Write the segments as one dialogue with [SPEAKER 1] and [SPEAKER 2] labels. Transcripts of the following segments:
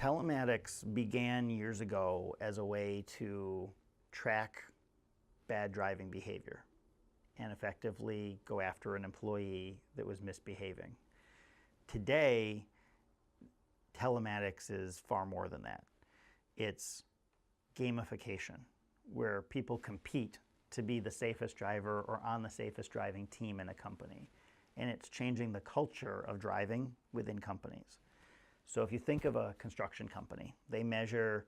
[SPEAKER 1] Telematics began years ago as a way to track bad driving behavior and effectively go after an employee that was misbehaving. Today, telematics is far more than that. It's gamification, where people compete to be the safest driver or on the safest driving team in a company. And it's changing the culture of driving within companies. So if you think of a construction company, they measure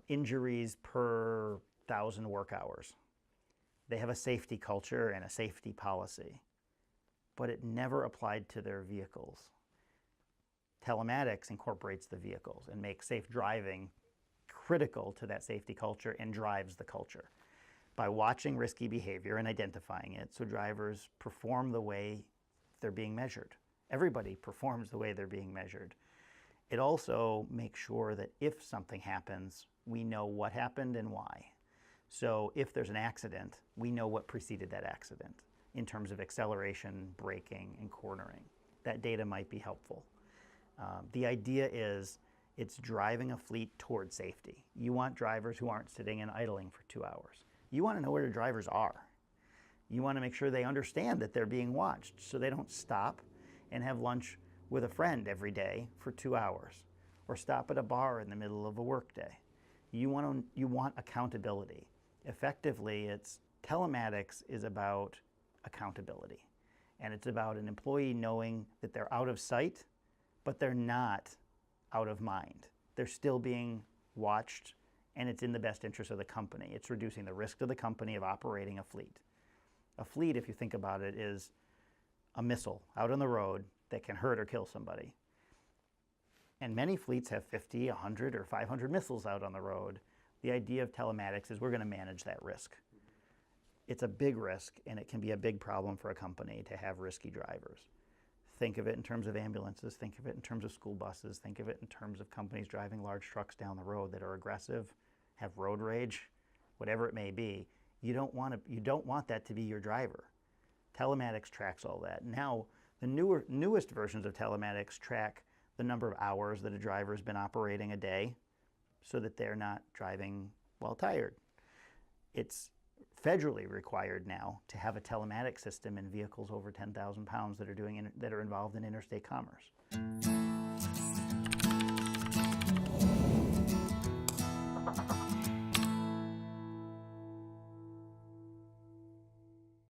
[SPEAKER 1] injuries per 1,000 work hours. They have a safety culture and a safety policy, but it never applied to their vehicles. Telematics incorporates the vehicles and makes safe driving critical to that safety culture and drives the culture by watching risky behavior and identifying it so drivers perform the way they're being measured. Everybody performs the way they're being measured. It also makes sure that if something happens, we know what happened and why. So if there's an accident, we know what preceded that accident in terms of acceleration, braking, and cornering. That data might be helpful. The idea is it's driving a fleet toward safety. You want drivers who aren't sitting and idling for 2 hours. You want to know where the drivers are. You want to make sure they understand that they're being watched so they don't stop and have lunch with a friend every day for 2 hours or stop at a bar in the middle of a workday. You want accountability. Effectively, telematics is about accountability. And it's about an employee knowing that they're out of sight, but they're not out of mind. They're still being watched, and it's in the best interest of the company. It's reducing the risk to the company of operating a fleet. A fleet, if you think about it, is a missile out on the road that can hurt or kill somebody. And many fleets have 50, 100, or 500 missiles out on the road. The idea of telematics is we're going to manage that risk. It's a big risk, and it can be a big problem for a company to have risky drivers. Think of it in terms of ambulances, think of it in terms of school buses, think of it in terms of companies driving large trucks down the road that are aggressive, have road rage, whatever it may be. You don't want that to be your driver. Telematics tracks all that. Now, the newest versions of telematics track the number of hours that a driver has been operating a day so that they're not driving while tired. It's federally required now to have a telematics system in vehicles over 10,000 pounds that are involved in interstate commerce.